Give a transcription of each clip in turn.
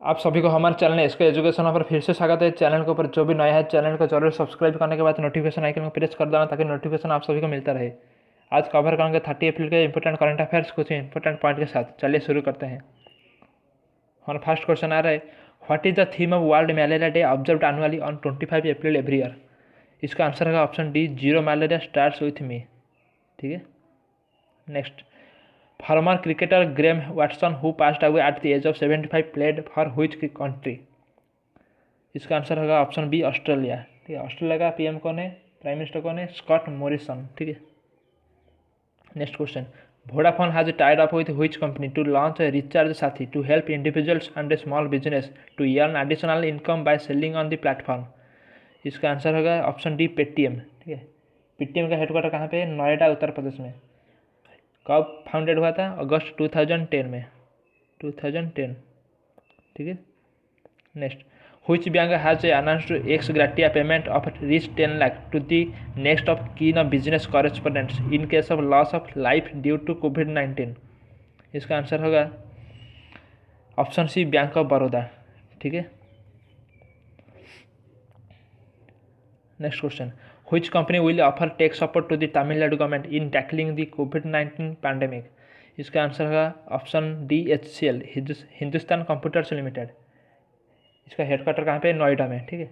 आप सभी को हमारे चैनल एसके एजुकेशन पर फिर से स्वागत है। चैनल के ऊपर जो भी नया है चैनल को जरूर सब्सक्राइब करने के बाद नोटिफिकेशन आइकन को प्रेस कर देना ताकि नोटिफिकेशन आप सभी को मिलता रहे। आज कवर करेंगे 30 अप्रैल के इंपॉर्टेंट करंट अफेयर्स कुछ इंपॉर्टेंट पॉइंट के साथ। चलिए शुरू करते हैं। हमारा फर्स्ट क्वेश्चन आ रहा है, what is the theme of world malaria day observed annually on 25 April every year. इसका आंसर होगा option D, zero malaria starts with me. ठीक है। Next, former cricketer Graeme Watson who passed away at the age of 75 played for which country. इसका answer होगा option B, Australia. ठीक है। Australia का PM कौन है, प्राइम मिनिस्टर कौन है, स्कॉट मॉरिसन। ठीक है। Next question, Vodafone has tied up with which company to launch a recharge Saathi to help individuals and small business to earn additional income by selling on the platform. इसका answer होगा option D, Paytm. ठीक है। Paytm का headquarter कहाँ पे है, नोएडा, उत्तर प्रदेश में। कब फाउंडेड हुआ था, अगस्त 2010 में, 2010। ठीक है। Next, which bank has announced ex gratia payment of reach 10 lakh to the next of kin of business correspondents in case of loss of life due to COVID-19। इसका आंसर होगा option C, bank of Baroda. ठीक है। Next question, which company will offer tech support to the Tamil Nadu government in tackling the COVID-19 pandemic। इसका answer होगा option D, HCL, Hindustan computers limited. इसका headquarter कहाँ पे है, नोएडा में। ठीक है।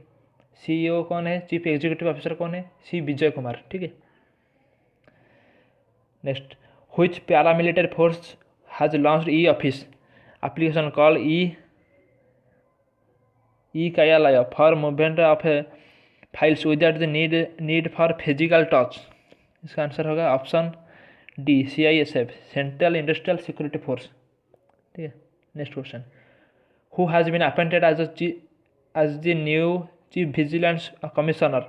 सीईओ कौन है, चीफ एग्जीक्यूटिव ऑफिसर कौन है, सी विजय कुमार। ठीक है। Next, which paramilitary force has launched E office application call E Karyalaya for movement of files without the need for physical touch. इसका आंसर होगा option D, CISF, Central Industrial Security Force. ठीक है। Next question, who has been appointed as the new chief vigilance commissioner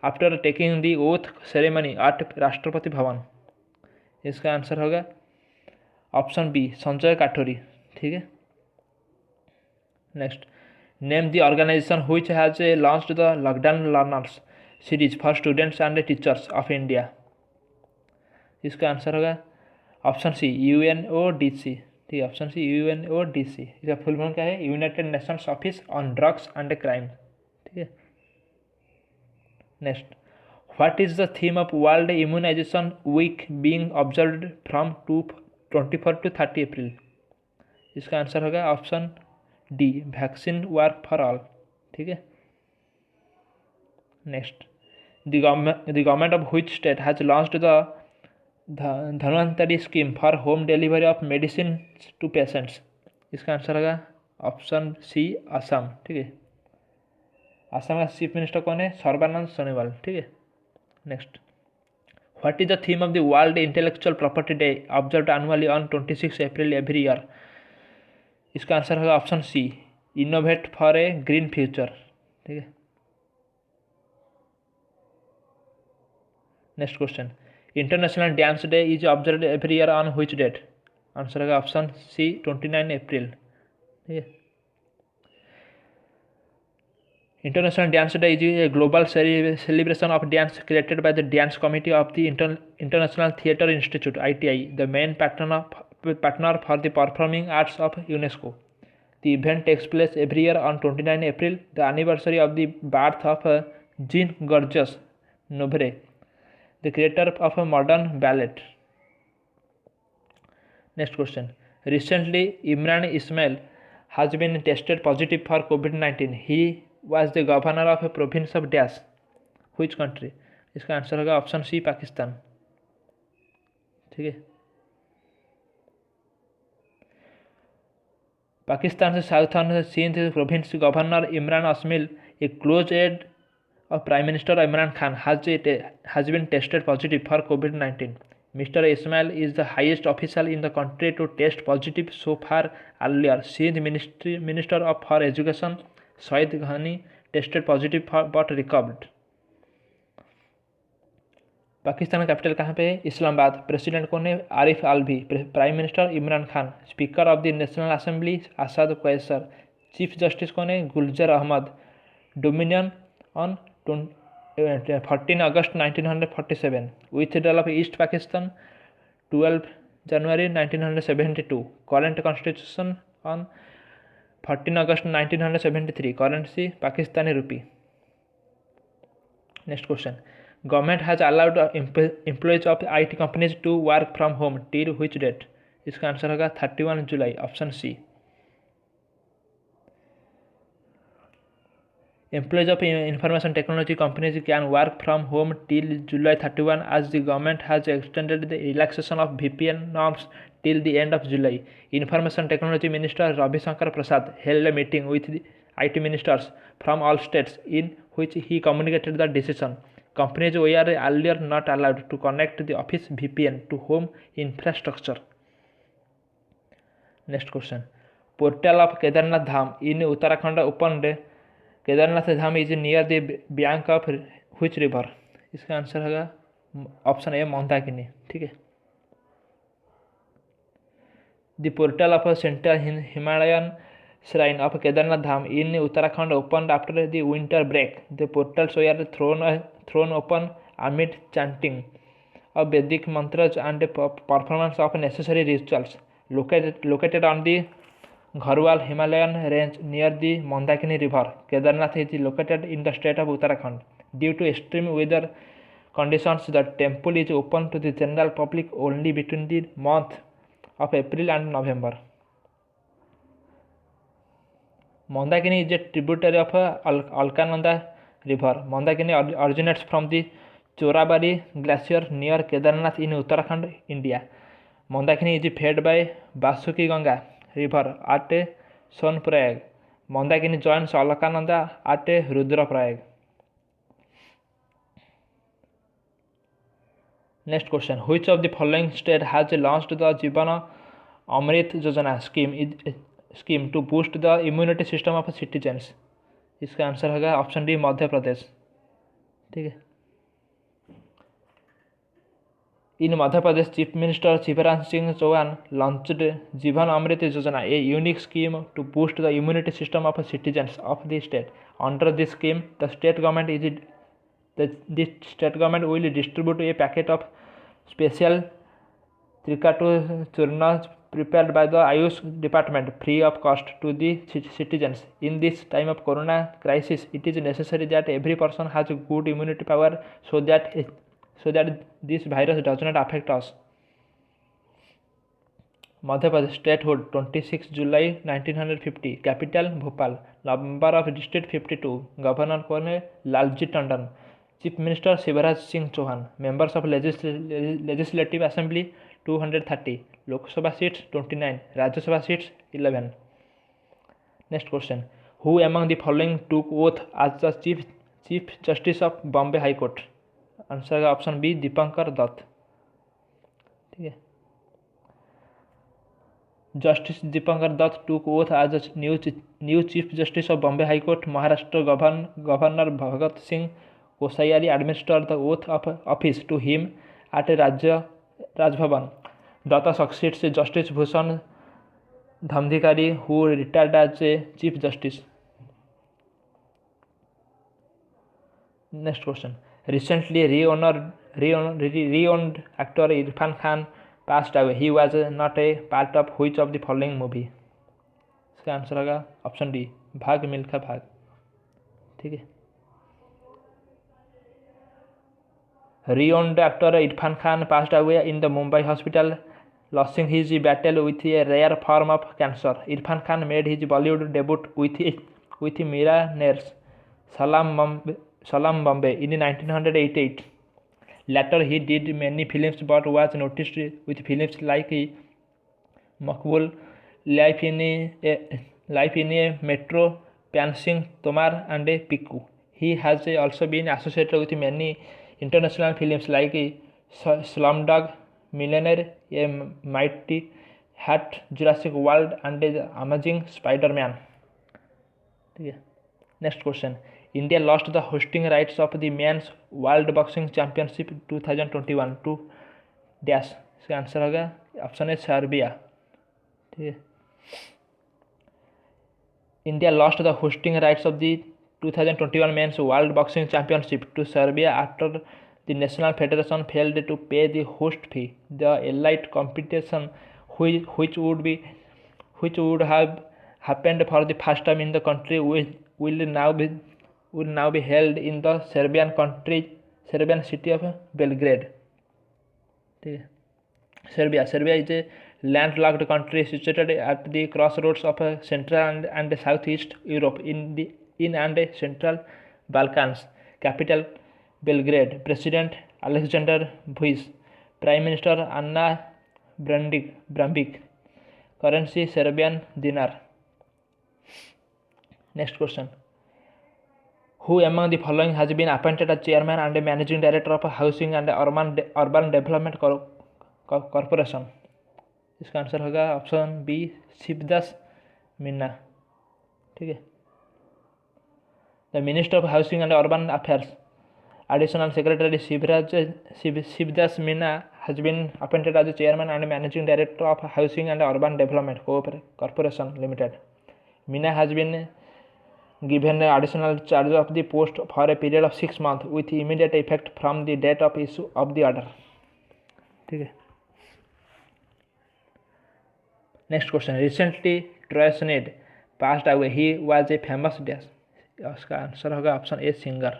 after taking the oath ceremony at Rashtrapati Bhavan. इसका answer होगा option B, Sanjay Kothari. ठीक है। Next, name the organization which has launched the lockdown learners series for students and teachers of India. इसका answer होगा option C, UNODC। ठीक है। Option C, UNODC। इसका full form क्या है, United Nations Office on Drugs and Crime. ठीक है। Next, what is the theme of world immunization week being observed from 24 to 30 April. इसका आंसर होगा option D, vaccine work for all. ठीक है। Next, the government of which state has launched the Dhanvantari scheme for home delivery of medicine to patients. इसका answer होगा option C, Assam. ठीक है। असम का chief minister कौन है, सर्बानंद सोनोवाल। ठीक है। Next, what is the theme of the world intellectual property day observed annually on 26 April every year. इसका आंसर होगा option C, innovate for a green future. ठीक है। Next question, international dance day is observed every year on which date. Answer होगा option C, 29 April. ठीक है। International dance day is a global celebration of dance created by the dance committee of the international theatre institute ITI, the main partner for the performing arts of UNESCO। The event takes place every year on 29 April, the anniversary of the birth of Jean Georges Novre, the creator of modern ballet। Next question, recently Imran Ismail has been tested positive for COVID-19। He was the governor of a province of dash, which country। इसका answer होगा option C, Pakistan. ठीक है। पाकिस्तान से southern Sindh province governor Imran Ismail, a close aide of Prime Minister Imran Khan, has been tested positive for COVID-19। Mr. Ismail is the highest official in the country to test positive so far। Earlier, Sindh Minister for Education Saeed Ghani tested positive but recovered। Pakistan का capital कहाँ पे है, Islamabad. President कौन है, Arif Alvi. Prime minister Imran Khan. Speaker of the National Assembly Asad Qaiser. Chief justice कौन है, Gulzar Ahmed. Dominion on 14 August 1947। Withdrawal of East Pakistan 12 January 1972। Current constitution on 14 August 1973. Currency Pakistani rupee. Next question. Government has allowed employees of IT companies to work from home till which date? इसका answer होगा 31 जुलाई, option C. Employees of information technology companies can work from home till July 31 as the government has extended the relaxation of VPN norms till the end of July. Information Technology Minister Ravi Shankar Prasad held a meeting with the IT ministers from all states in which he communicated the decision. Companies were earlier not allowed to connect the office VPN to home infrastructure. Next question. Portal of Kedarnath Dham in Uttarakhand opened. Kedarnath Dham is near the bank of which river? इसका answer होगा option A Mandakini. ठीक है. The portal of Central Himalayan Shrine of Kedarnath Dham in Uttarakhand opened after the winter break. The portals were thrown open amid chanting of Vedic mantras and performance of necessary rituals. Located on the Gharwal Himalayan range near the Mandakini river, Kedarnath is located in the state of Uttarakhand. Due to extreme weather conditions, the temple is open to the general public only between the month of April and November. Mandakini is a tributary of Alkananda river. Mandakini originates from the Chorabari glacier near Kedarnath in Uttarakhand, India. Mandakini is fed by Basuki Ganga river at Sonprayag. Mandakini joins Alkananda at Rudraprayag. Next question. Which of the following state has launched the Jivana Amrit Yojana scheme to boost the immunity system of citizens? इसका answer होगा option D Madhya Pradesh. ठीक है. In Madhya Pradesh, Chief Minister Shivraj Singh Chauhan launched Jivan Amrit Yojana, a unique scheme to boost the immunity system of citizens of the state. Under this scheme, the state government will distribute a packet of special Trikatu Churnas prepared by the Ayush department free of cost to the citizens. In this time of corona crisis, it is necessary that every person has good immunity power so that this virus does not affect us. Madhya Pradesh statehood 26 July 1950. Capital Bhopal. Number of district 52. Governor Colonel Lalji Tandon. Chief Minister Shivraj Singh Chauhan. Members of Legislative Assembly 230. Lok Sabha seats 29. Rajya Sabha seats 11. Next question. Who among the following took oath as the Chief Justice of Bombay High Court? Answer का option B Dipankar Dutt. ठीक है. Justice Dipankar Dutt took oath as the new Chief Justice of Bombay High Court. Maharashtra Governor Bhagat Singh Koshyari administered the oath of office to him at Raj Bhavan. Datta succeeds Justice Bhushan Dhamdikari, who retired as a Chief Justice. Next question. Recently reowned actor Irfan Khan passed away. He was not a part of which of the following movie? इसका answer होगा option D भाग मिल्खा भाग. ठीक है. Reowned actor Irfan Khan passed away in the Mumbai hospital, losing his battle with a rare form of cancer. Irfan Khan made his Bollywood debut with Meera Nair's Salam Bombay in 1988. Later he did many films but was noticed with films like Makbul, Life in a Metro, Pansing Tomar and Piku. He has also been associated with many international films like Slumdog Millionaire, A Mighty Hat, Jurassic World and The Amazing Spider-Man. Next question. India lost the hosting rights of the Men's World Boxing Championship 2021 to dash. इसका answer होगा option है Serbia. ठीक है. India lost the hosting rights of the 2021 Men's World Boxing Championship to Serbia after the National Federation failed to pay the host fee. The elite competition, which would have happened for the first time in the country will now be held in the Serbian city of Belgrade. ठीक है. Serbia is a landlocked country situated at the crossroads of Central and Southeast Europe in and Central Balkans. Capital Belgrade. President Alexander Vučić. Prime Minister Ana Brnabić. Currency Serbian dinar. Next question. Who among the following has been appointed as chairman and managing director of Housing and Urban Development Corporation? इसका answer होगा option B Shivdas Meena. ठीक है. The minister of housing and urban affairs additional secretary Shivdas Meena has been appointed as the chairman and managing director of Housing and Urban Development Corporation Limited. Meena has been given additional charge of the post for a period of 6 months with immediate effect from the date of issue of the order. ठीक है. Next question. Recently Troy Sinead passed away. He was a famous dash. उसका answer होगा option a singer.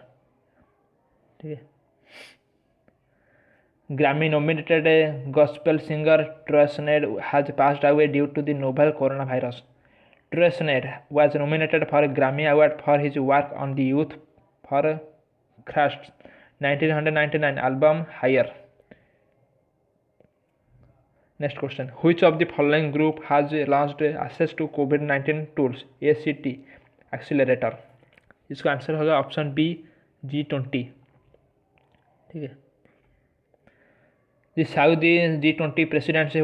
ठीक है. Grammy nominated gospel singer Troy Sinead has passed away due to the novel coronavirus. Troy Sinead was nominated for a Grammy Award for his work on the Youth for Christ's 1999 album Higher. Next question. Which of the following group has launched access to COVID-19 tools ACT accelerator? इसका answer होगा option B G20. ठीक है. The Saudi G20 presidency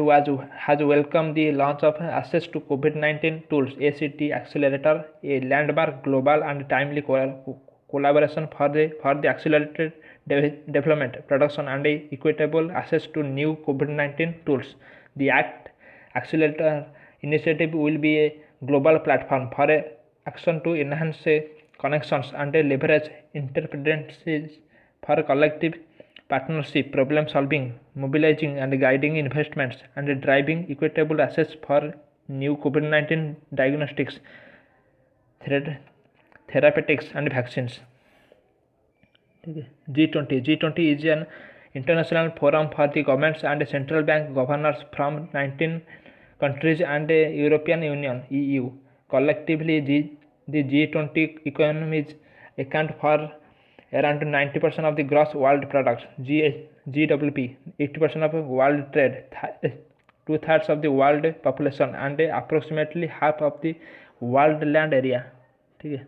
has welcomed the launch of Access to COVID-19 Tools ACT Accelerator, a landmark global and timely collaboration for the accelerated development, production and equitable access to new COVID-19 tools. The ACT Accelerator initiative will be a global platform for action to enhance connections and leverage interdependencies for collective partnership, problem solving, mobilizing and guiding investments, and driving equitable access for new COVID-19 diagnostics, therapeutics and vaccines. G20 is an international forum for the governments and central bank governors from 19 countries and European Union EU. Collectively, the G20 economies account for around 90% of the gross world product, GWP, 80% of world trade, 2/3 of the world population, and approximately half of the world land area. ठीक है.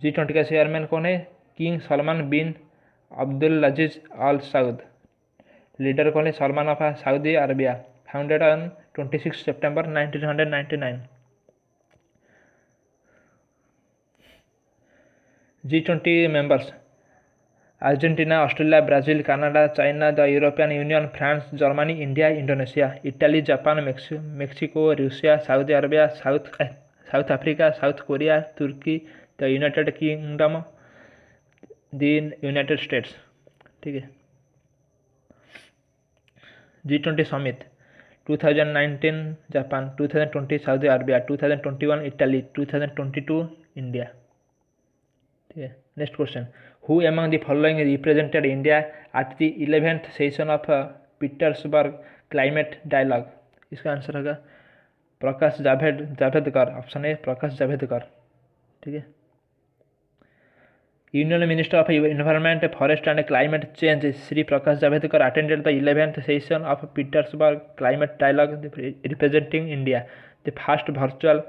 G20 का chairman कौन है? King Salman बिन अब्दुल-अजीज अल Saud. Leader कौन है? Salman of Saudi Arabia. Founded on 26 September 1999. G20 members: Argentina, Australia, Brazil, Canada, China, the European Union, France, Germany, India, Indonesia, Italy, Japan, Mexico, Russia, Saudi Arabia, South Africa, South Korea, Turkey, the United Kingdom, the United States. ठीक है. G20 summit 2019 Japan, 2020 Saudi Arabia, 2021 Italy, 2022 India. Next question. Who among the following represented India at the 11th session of Petersburg Climate Dialogue? इसका answer होगा Prakash Javadekar. Option A Prakash Javadekar. ठीक है. Union minister of environment, forest and climate change Shri Prakash Javadekar attended the 11th session of Petersburg Climate Dialogue representing India. The first virtual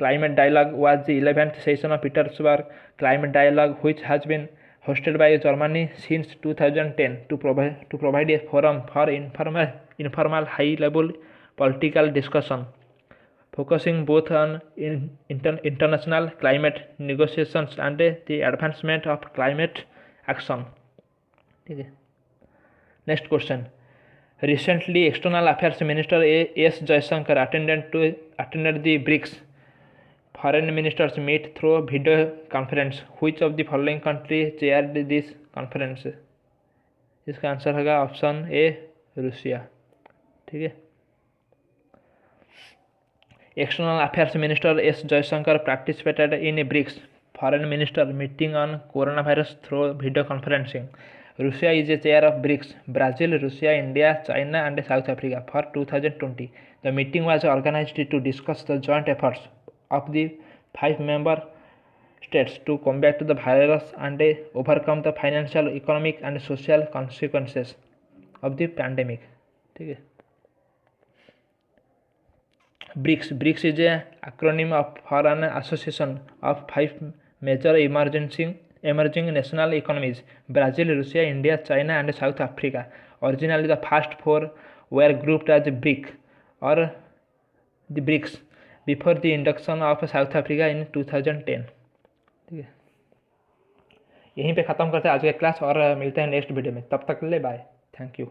Climate Dialogue was the 11th session of Petersburg Climate Dialogue, which has been hosted by Germany since 2010 to provide a forum for informal high-level political discussion, focusing both on international climate negotiations and the advancement of climate action. Okay. Next question. Recently, External Affairs Minister S. Jaishankar attended the BRICS Foreign Ministers meet through video conference. Which of the following country chaired this conference? इसका answer होगा option A Russia. ठीक है. External Affairs Minister S. Jaishankar participated in a BRICS Foreign Minister meeting on coronavirus through video conferencing. Russia is a chair of BRICS, Brazil, Russia, India, China and South Africa for 2020. The meeting was organized to discuss the joint efforts of the 5 member states to combat the virus and overcome the financial, economic and social consequences of the pandemic. ठीक है. BRICS is an acronym for an association of 5 major emerging national economies: Brazil, Russia, India, China and South Africa. Originally the first 4 were grouped as BRIC or the BRICS before the induction of South Africa in 2010. ठीक है, यहीं पे ख़त्म करते हैं आज का class और मिलते हैं नेक्स्ट वीडियो में. तब तक के लिए बाय. Thank you.